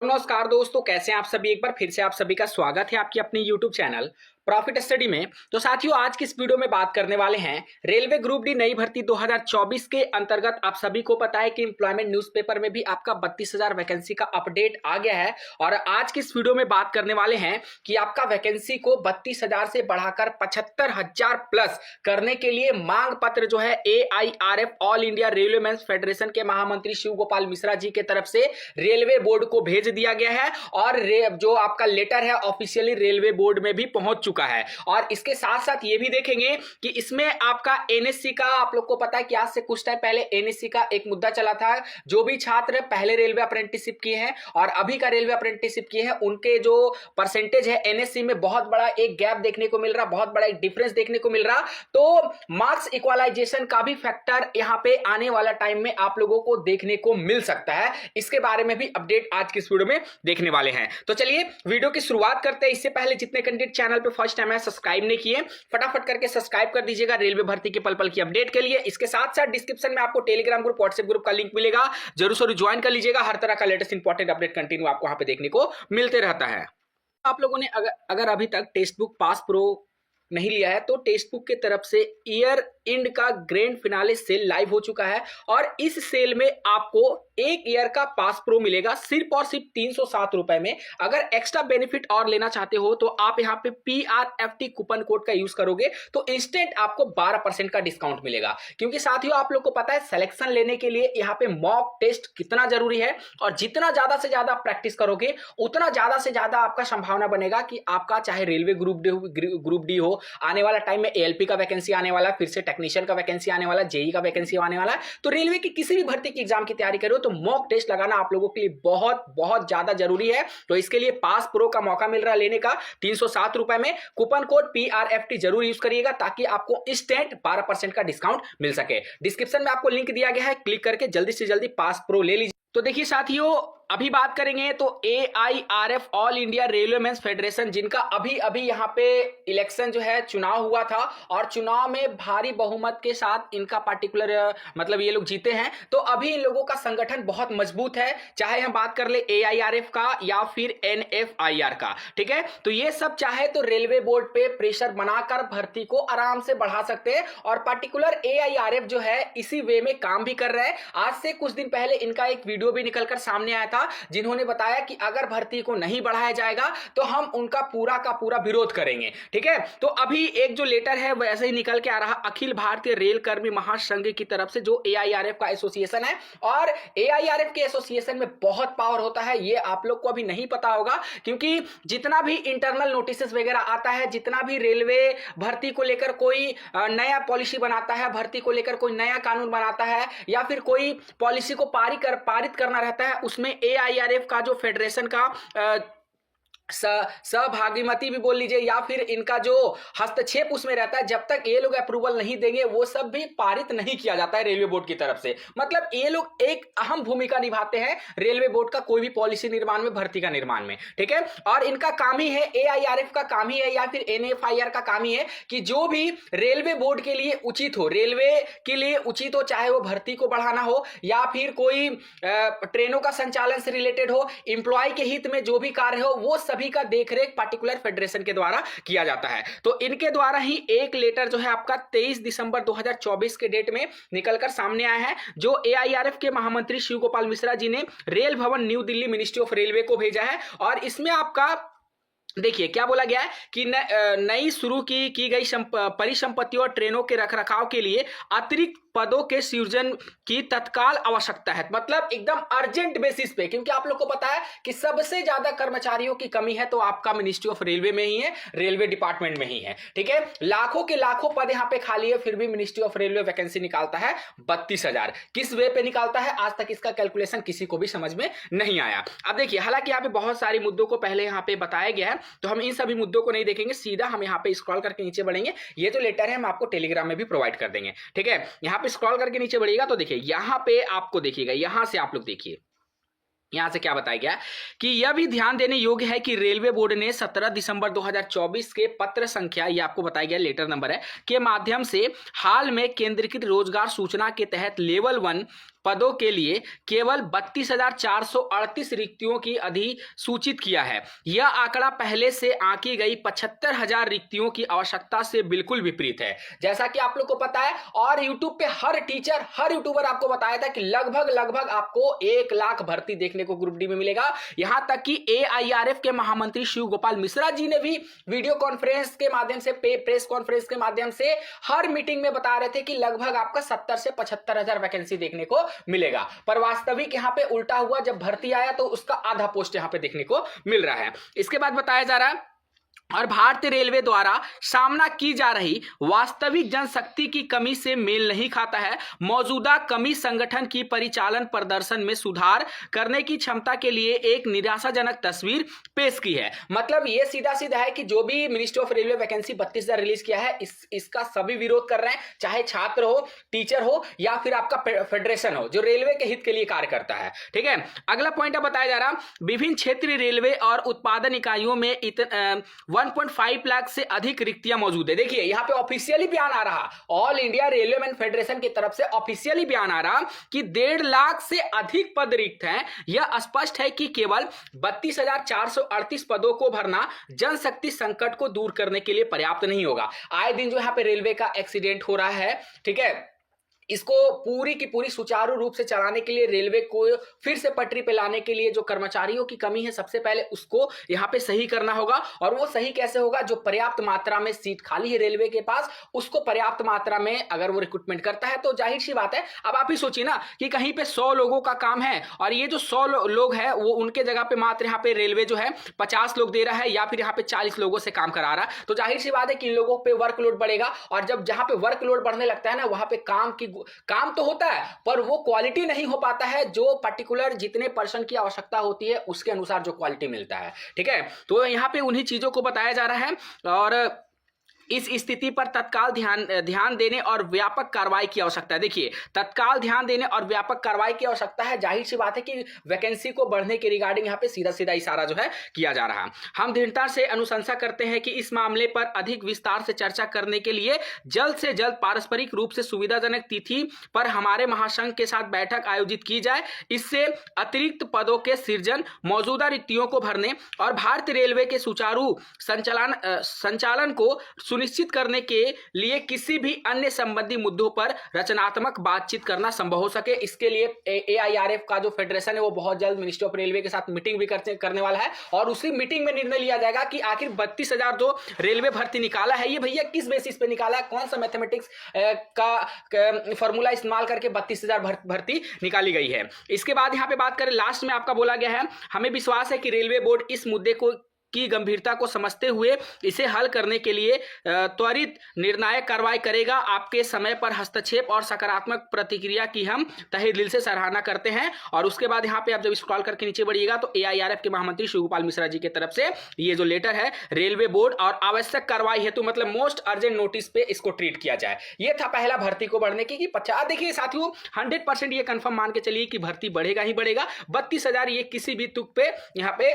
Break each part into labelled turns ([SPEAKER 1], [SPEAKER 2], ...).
[SPEAKER 1] नमस्कार दोस्तों, कैसे हैं आप सभी। एक बार फिर से आप सभी का स्वागत है आपकी अपनी YouTube चैनल प्रॉफिट स्टडी में। तो साथियों, आज की इस वीडियो में बात करने वाले हैं रेलवे ग्रुप डी नई भर्ती 2024 के अंतर्गत। आप सभी को पता है कि एम्प्लॉयमेंट न्यूज़पेपर में भी आपका 32,000 वैकेंसी का अपडेट आ गया है और आज की इस वीडियो में बात करने वाले हैं कि आपका वैकेंसी को 32,000 से बढ़ाकर 75,000 प्लस करने के लिए मांग पत्र जो है AIRF all India railway men's federation के महामंत्री शिव गोपाल मिश्रा जी के तरफ से रेलवे बोर्ड को भेज दिया गया है और जो आपका लेटर है ऑफिशियली रेलवे बोर्ड में भी पहुंच चुका है। और इसके साथ साथ ये भी देखेंगे कि इसमें आपका एनएससी का, आप लोग को पता है कि आज से कुछ टाइम पहले एनएससी का एक मुद्दा चला था। जो भी छात्र पहले रेलवे अप्रेंटिसशिप किए हैं और अभी का रेलवे अप्रेंटिसशिप किए हैं, उनके जो परसेंटेज है एनएससी में बहुत बड़ा एक गैप देखने को मिल रहा, बहुत बड़ा एक डिफरेंस देखने को मिल रहा। तो मार्क्स इक्वलाइजेशन का भी फैक्टर यहां पे आने वाला टाइम में आप लोगों को देखने को मिल सकता है। इसके बारे में भी अपडेट आज की इस वीडियो में देखने वाले हैं। तो चलिए वीडियो की शुरुआत करते हैं। इससे पहले जितने कैंडिडेट चैनल पे फर्स्ट टाइम है सब्सक्राइब नहीं किए, फटाफट करके सब्सक्राइब कर दीजिएगा रेलवे भर्ती के पल पल की अपडेट के लिए। इसके साथ साथ डिस्क्रिप्शन में आपको टेलीग्राम ग्रुप, व्हाट्सएप ग्रुप का लिंक मिलेगा, जरूर से ज्वाइन कर लीजिएगा। हर तरह का लेटेस्ट इंपॉर्टेंट अपडेट कंटिन्यू आपको वहां पे देखने को मिलते रहता है। आप लोगों ने अगर अभी तक टेक्स्ट बुक पास प्रो नहीं लिया है तो टेक्स्ट बुक की तरफ से ईयर एंड का ग्रैंड फिनाले सेल लाइव हो चुका है और इस सेल में आपको एक ईयर का पास प्रो मिलेगा सिर्फ और सिर्फ 307 रुपए में। अगर एक्स्ट्रा बेनिफिट और लेना चाहते हो तो आप यहाँ पे PRFT कूपन कोड का यूज करोगे तो इंस्टेंट आपको 12% का डिस्काउंट मिलेगा। क्योंकि साथियों, आप लोग को पता है सिलेक्शन लेने के लिए यहाँ पे मॉक टेस्ट कितना जरूरी है और जितना ज्यादा से ज्यादा प्रैक्टिस करोगे उतना ज्यादा से ज्यादा आपका संभावना बनेगा कि आपका चाहे रेलवे ग्रुप डी हो, आने वाला टाइम में ALP का वैकेंसी आने वाला, फिर से टेक्नीशियन का वैकेंसी आने वाला, जेई का वैकेंसी आने वाला है। तो रेलवे की किसी भी भर्ती की एग्जाम की तैयारी करो तो मॉक टेस्ट लगाना आप लोगों के लिए बहुत बहुत ज्यादा जरूरी है। तो इसके लिए पास प्रो का मौका मिल रहा है लेने का 307 रुपए में। कूपन कोड PRFT जरूर यूज करिएगा ताकि आपको इंस्टेंट 12% का डिस्काउंट मिल सके। डिस्क्रिप्शन में आपको लिंक दिया गया है, क्लिक करके जल्दी से जल्दी पास प्रो ले लीजिए। तो देखिए साथियों, अभी बात करेंगे तो AIRF all India railway men's federation, जिनका अभी अभी यहाँ पे इलेक्शन जो है चुनाव हुआ था और चुनाव में भारी बहुमत के साथ इनका पार्टिकुलर मतलब ये लोग जीते हैं। तो अभी इन लोगों का संगठन बहुत मजबूत है, चाहे हम बात कर ले AIRF का या फिर NFIR का, ठीक है। तो ये सब चाहे तो रेलवे बोर्ड पे प्रेशर बनाकर भर्ती को आराम से बढ़ा सकते हैं और पार्टिकुलर AIRF जो है इसी वे में काम भी कर रहे हैं। आज से कुछ दिन पहले इनका एक वीडियो भी निकलकर सामने आया था जिन्होंने बताया कि अगर भर्ती को नहीं बढ़ाया जाएगा तो हम उनका पूरा का पूरा विरोध करेंगे, ठीक है। तो अभी एक जो लेटर है वैसे ही निकल के आ रहा अखिल भारतीय रेल कर्मी महासंघ की तरफ से, जो AIRF का एसोसिएशन है। और AIRF के एसोसिएशन में बहुत पावर होता है, ये आप लोग को अभी नहीं पता होगा, क्योंकि जितना भी इंटरनल नोटिस वगैरह आता है, जितना भी रेलवे भर्ती को लेकर कोई नया पॉलिसी बनाता है, भर्ती को लेकर कोई नया कानून बनाता है या फिर कोई पॉलिसी को पारित करना रहता है, उसमें AIRF का जो फेडरेशन का सहभागिमती भी बोल लीजिए या फिर इनका जो हस्तक्षेप उसमें रहता है, जब तक ये लोग अप्रूवल नहीं देंगे वो सब भी पारित नहीं किया जाता है रेलवे बोर्ड की तरफ से। मतलब ये लोग एक अहम भूमिका निभाते हैं रेलवे बोर्ड का कोई भी पॉलिसी निर्माण में, भर्ती का निर्माण में, ठीक है। और इनका काम ही है, AIRF का काम ही है या फिर NFIR का काम ही है कि जो भी रेलवे बोर्ड के लिए उचित हो, रेलवे के लिए उचित हो, चाहे वो भर्ती को बढ़ाना हो या फिर कोई ट्रेनों का संचालन से रिलेटेड हो, इंप्लॉय के हित में जो भी कार्य हो, वो सभी का देखरेख पार्टिकुलर फेडरेशन के द्वारा किया जाता है। तो इनके द्वारा ही एक लेटर जो है आपका 23 दिसंबर 2024 के डेट में निकलकर सामने आया है, जो AIRF के महामंत्री शिव गोपाल मिश्रा जी ने रेल भवन new Delhi ministry of railway को भेजा है। और इसमें आपका देखिए क्या बोला गया है कि नई शुरू की गई परिसंपत्तियों और ट्रेनों के रखरखाव के लिए अतिरिक्त पदों के सृजन की तत्काल आवश्यकता है। मतलब एकदम अर्जेंट बेसिस पे, क्योंकि आप लोग को पता है कि सबसे ज्यादा कर्मचारियों की कमी है तो आपका मिनिस्ट्री ऑफ रेलवे में ही है, रेलवे डिपार्टमेंट में ही है, ठीक है। लाखों के लाखों पद यहाँ पे खाली है, फिर भी मिनिस्ट्री ऑफ रेलवे वैकेंसी निकालता है 32,000। किस वे पे निकालता है आज तक इसका कैलकुलेशन किसी को भी समझ में नहीं आया। अब देखिए, हालांकि यहाँ पे बहुत सारे मुद्दों को पहले यहाँ पे बताया गया है तो हम इन सभी मुद्दों को नहीं देखेंगे, सीधा हम यहाँ पे स्क्रॉल करके नीचे बढ़ेंगे। ये जो लेटर है हम आपको टेलीग्राम में भी प्रोवाइड कर देंगे, ठीक है। यहाँ पे स्क्रॉल करके नीचे बढ़िएगा तो देखिए यहाँ पे आपको देखिएगा, यहां से आप लोग देखिए यहां से क्या बताया गया कि यह भी ध्यान देने योग्य है कि रेलवे बोर्ड ने 17 दिसंबर 2024 के पत्र संख्या, ये आपको बताया गया लेटर नंबर है, के माध्यम से हाल में केंद्रीकृत रोजगार सूचना के तहत लेवल 1 पदों के लिए केवल 32,438 रिक्तियों की अधिसूचित किया है। यह आंकड़ा पहले से आंकी गई 75,000 रिक्तियों की आवश्यकता से बिल्कुल विपरीत है। जैसा कि आप लोग को पता है, और यूट्यूब पे हर टीचर, हर यूट्यूबर आपको बताया था कि लगभग आपको 1 लाख भर्ती देखने को ग्रुप डी में मिलेगा। यहां तक कि एआईआरएफ के महामंत्री शिव गोपाल मिश्रा जी ने भी वीडियो कॉन्फ्रेंस के माध्यम से, प्रेस कॉन्फ्रेंस के माध्यम से हर मीटिंग में बता रहे थे कि लगभग आपका 70 से 75,000 वैकेंसी देखने को मिलेगा। पर वास्तविक यहां पे उल्टा हुआ, जब भर्ती आया तो उसका आधा पोस्ट यहां पे देखने को मिल रहा है। इसके बाद बताया जा रहा है, और भारतीय रेलवे द्वारा सामना की जा रही वास्तविक जनशक्ति की कमी से मेल नहीं खाता है। मौजूदा कमी संगठन की परिचालन प्रदर्शन में सुधार करने की क्षमता के लिए एक निराशाजनक तस्वीर पेश की है। मतलब ये सीधा सीधा है कि जो भी ministry of railway vacancy 32,000 release किया है, इसका सभी विरोध कर रहे हैं, चाहे छात्र हो, टीचर हो या फिर आपका फेडरेशन हो जो रेलवे के हित के लिए कार्य करता है। ठीक है, अगला पॉइंट बताया जा रहा, विभिन्न क्षेत्रीय रेलवे और उत्पादन इकाइयों में 1.5 लाख से अधिक रिक्तियां मौजूद है। देखिए यहां पे ऑफिशियली बयान आ रहा, all India railway man federation की तरफ से ऑफिशियली बयान आ रहा कि 1.5 लाख से अधिक पद रिक्त हैं। यह स्पष्ट है कि केवल 32,438 पदों को भरना जनशक्ति संकट को दूर करने के लिए पर्याप्त नहीं होगा। आए दिन जो यहां पे रेलवे का एक्सीडेंट हो रहा है, ठीक है, इसको पूरी की पूरी सुचारू रूप से चलाने के लिए, रेलवे को फिर से पटरी पे लाने के लिए जो कर्मचारियों की कमी है, सबसे पहले उसको यहां पे सही करना होगा। और वो सही कैसे होगा? जो पर्याप्त मात्रा में सीट खाली है रेलवे के पास, उसको पर्याप्त मात्रा में अगर वो रिक्रूटमेंट करता है तो जाहिर सी बात है, अब आप ही सोचिए ना कि कहीं पे 100 लोगों का काम है और ये जो 100 लोग हैं वो उनके जगह पे मात्र यहाँ पे रेलवे जो है 50 लोग दे रहा है या फिर यहाँ पे 40 लोगों से काम करा रहा है, तो जाहिर सी बात है कि इन लोगों पे वर्कलोड बढ़ेगा। और जब जहां पे वर्कलोड बढ़ने लगता है ना, वहां पे काम तो होता है पर वो क्वालिटी नहीं हो पाता है, जो पर्टिकुलर जितने पर्सन की आवश्यकता होती है उसके अनुसार जो क्वालिटी मिलता है। ठीक है, तो यहां पे उन्हीं चीजों को बताया जा रहा है और इस स्थिति पर तत्काल ध्यान देने और व्यापक कार्रवाई की आवश्यकता है। देखिए, तत्काल ध्यान देने और व्यापक कार्रवाई की आवश्यकता है। जाहिर सी बात है कि वैकेंसी को बढ़ने के रिगार्डिंग यहाँ पे सीधा सीधा इशारा जो है किया जा रहा है। हम दृढ़ता से अनुशंसा करते हैं कि इस मामले पर अधिक विस्तार से चर्चा करने के लिए जल्द से जल्द पारस्परिक रूप से सुविधाजनक तिथि पर हमारे महासंघ के साथ बैठक आयोजित की जाए। इससे अतिरिक्त पदों के सृजन, मौजूदा रिक्तियों को भरने और भारतीय रेलवे के सुचारू संचालन को सुनिश्चित करने के लिए किसी भी अन्य संबंधी मुद्दों पर रचनात्मक बातचीत करना संभव हो सके। इसके लिए एआईआरएफ का जो फेडरेशन है वो बहुत जल्द मिनिस्ट्री ऑफ रेलवे के साथ मीटिंग भी करने वाला है और उसी मीटिंग में निर्णय लिया जाएगा कि आखिर 32,000 जो रेलवे भर्ती निकाला है, ये भैया किस बेसिस पे निकाला है, कौन सा मैथमेटिक्स का फॉर्मूला इस्तेमाल करके 32,000 भर्ती निकाली गई है। इसके बाद यहाँ पे बात करें, लास्ट में आपका बोला गया है, हमें विश्वास है कि रेलवे बोर्ड इस मुद्दे को की गंभीरता को समझते हुए इसे हल करने के लिए त्वरित निर्णायक कार्रवाई करेगा। आपके समय पर हस्तक्षेप और सकारात्मक प्रतिक्रिया की हम तहे दिल से सराहना करते हैं। और उसके बाद यहाँ पे आप जब स्क्रॉल करके नीचे बढ़िएगा तो एआईआरएफ के महामंत्री शिव गोपाल मिश्रा जी की तरफ से ये जो लेटर है रेलवे बोर्ड और आवश्यक कार्रवाई हेतु, मतलब मोस्ट अर्जेंट नोटिस पे इसको ट्रीट किया जाए। ये था पहला भर्ती को बढ़ने की 50। देखिए साथियों, 100% ये कंफर्म मान के चलिए कि भर्ती बढ़ेगा ही बढ़ेगा। 32,000 ये किसी भी तुक पे यहाँ पे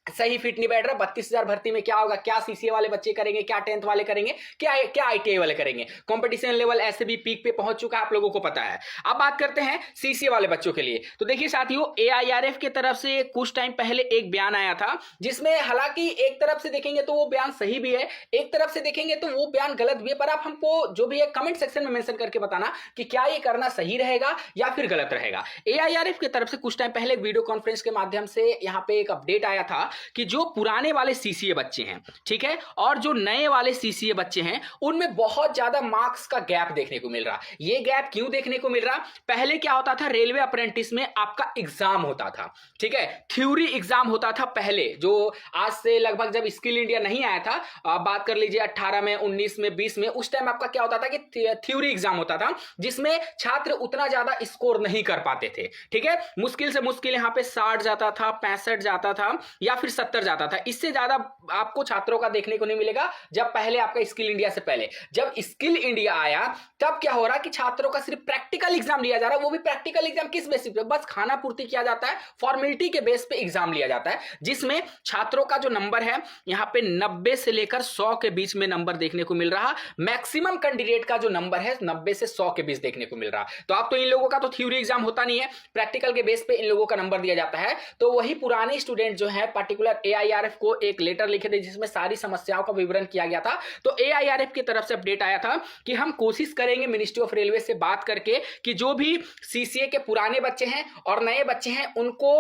[SPEAKER 1] सही फिट नहीं बैठ रहा। 32,000 भर्ती में क्या होगा, क्या सीसीए वाले बच्चे करेंगे, क्या 10th वाले करेंगे, क्या आईटीआई वाले करेंगे। कंपटीशन लेवल ऐसे भी पीक पे पहुंच चुका है, आप लोगों को पता है। अब बात करते हैं सीसीए वाले बच्चों के लिए। तो देखिए साथियों, एआईआरएफ की तरफ से कुछ टाइम पहले एक बयान आया था, जिसमें हालांकि एक तरफ से देखेंगे तो वो बयान सही भी है, एक तरफ से देखेंगे तो वो बयान गलत भी है। पर आप हमको जो भी है कमेंट सेक्शन में मेंशन करके बताना कि क्या ये करना सही रहेगा या फिर गलत रहेगा। एआईआरएफ की तरफ से कुछ टाइम पहले वीडियो कॉन्फ्रेंस के माध्यम से यहाँ पे एक अपडेट आया था कि जो पुराने वाले सीसीए बच्चे हैं, ठीक है, और जो नए वाले सीसीए बच्चे हैं, उनमें बहुत ज्यादा मार्क्स का गैप देखने को मिल रहा। ये गैप क्यों देखने को मिल रहा? पहले क्या होता था, रेलवे अप्रेंटिस में आपका एग्जाम होता था, ठीक है, थ्योरी एग्जाम होता था पहले, जो आज से लगभग जब स्किल इंडिया नहीं आया था, आप बात कर लीजिए 18 में, 19 में, 20 में, उस टाइम आपका क्या होता था कि थ्योरी एग्जाम होता था, जिसमें छात्र उतना ज्यादा स्कोर नहीं कर पाते थे। ठीक है, मुश्किल से मुश्किल यहां पे 60 जाता था, 65 जाता था, या फिर फिर 70 जाता था। इससे ज्यादा आपको छात्रों का देखने को नहीं मिलेगा। जब पहले आपका स्किल इंडिया से पहले जब स्किल इंडिया आया तब क्या हो रहा है कि छात्रों का सिर्फ प्रैक्टिकल एग्जाम लिया जा रहा है। वो भी प्रैक्टिकल एग्जाम किस बेसिस पे, बस खाना पूर्ति किया जाता है, फॉर्मेलिटी के बेस पे एग्जाम लिया जाता है, जिसमें छात्रों का जो नंबर है यहां पे 90 से लेकर 100 के बीच में नंबर देखने को मिल रहा। मैक्सिमम कैंडिडेट का जो नंबर है 90 से 100 के बीच देखने को मिल रहा। तो आप तो इन लोगों का तो थ्योरी एग्जाम होता नहीं है, प्रैक्टिकल के बेस पे इन लोगों का नंबर दिया जाता है। तो वही पुराने स्टूडेंट जो है पर्टिकुलर AIRF को एक लेटर लिखे थे जिसमें सारी समस्याओं का विवरण किया गया था। तो AIRF की तरफ से अपडेट आया था कि हम कोशिश करेंगे मिनिस्ट्री ऑफ रेलवे से बात करके कि जो भी CCA के पुराने बच्चे हैं और नए बच्चे हैं उनको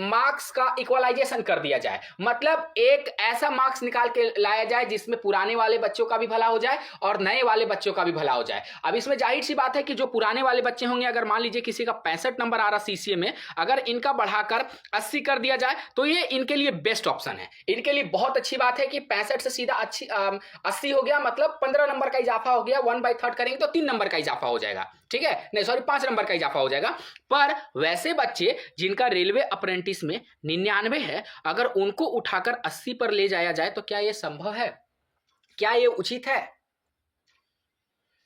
[SPEAKER 1] मार्क्स का इक्वलाइजेशन कर दिया जाए। मतलब एक ऐसा मार्क्स निकाल के लाया जाए जिसमें पुराने वाले बच्चों का भी भला हो जाए और नए वाले बच्चों का भी भला हो जाए। अब इसमें जाहिर सी बात है कि जो पुराने वाले बच्चे होंगे, अगर मान लीजिए किसी का 65 नंबर आ रहा CCA में, अगर इनका बढ़ाकर 80 कर दिया जाए तो ये इनके लिए बेस्ट ऑप्शन है, इनके लिए बहुत अच्छी बात है कि 65 से सीधा 80 हो गया, मतलब 15 नंबर का इजाफा हो गया। 1/3 करेंगे तो 3 नंबर का इजाफा हो जाएगा, ठीक है, नहीं सॉरी 5 नंबर का इजाफा हो जाएगा। पर वैसे बच्चे जिनका रेलवे अप्रेंटिस में 99 है, अगर उनको उठाकर 80 पर ले जाया जाए तो क्या यह संभव है, क्या यह उचित है?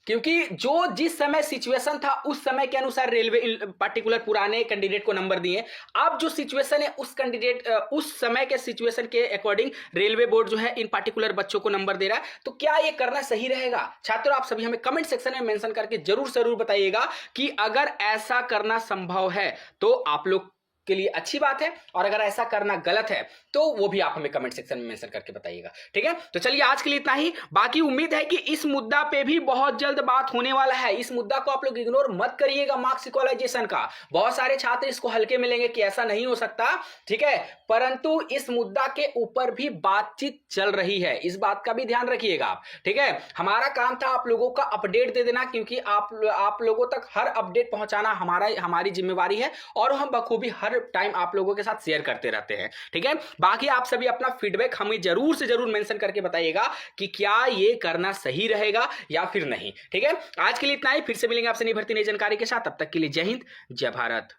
[SPEAKER 1] क्योंकि जो जिस समय सिचुएशन था उस समय के अनुसार रेलवे पर्टिकुलर पुराने कैंडिडेट को नंबर दिए। अब जो सिचुएशन है उस कैंडिडेट उस समय के सिचुएशन के अकॉर्डिंग रेलवे बोर्ड जो है इन पर्टिकुलर बच्चों को नंबर दे रहा है। तो क्या ये करना सही रहेगा? छात्रों आप सभी हमें कमेंट सेक्शन में मेंशन करके जरूर बताइएगा कि अगर ऐसा करना संभव है तो आप लोग के लिए अच्छी बात है, और अगर ऐसा करना गलत है तो वो भी आप हमें कमेंट सेक्शन में मेंशन करके बताइएगा, ठीक है। तो चलिए आज के लिए इतना ही। बाकी उम्मीद है कि इस मुद्दा पे भी बहुत जल्द बात होने वाला है। इस मुद्दा को आप लोग इग्नोर मत करिएगा, मार्क्स इक्वलाइजेशन का। बहुत सारे छात्र इसको हल्के में लेंगे कि ऐसा नहीं हो सकता, ठीक है, परंतु इस मुद्दा के ऊपर भी बातचीत चल रही है, इस बात का भी ध्यान रखिएगा आप, ठीक है। हमारा काम था आप लोगों का अपडेट दे देना, क्योंकि आप लोगों तक हर अपडेट पहुंचाना हमारी जिम्मेवारी है, और हम बखूबी हर टाइम आप लोगों के साथ शेयर करते रहते हैं, ठीक है। बाकी आप सभी अपना फीडबैक हमें जरूर से जरूर मेंशन करके बताइएगा कि क्या ये करना सही रहेगा या फिर नहीं, ठीक है। आज के लिए इतना ही, फिर से मिलेंगे आपसे नई भर्ती नई जानकारी के साथ। तब तक के लिए जय हिंद, जय भारत।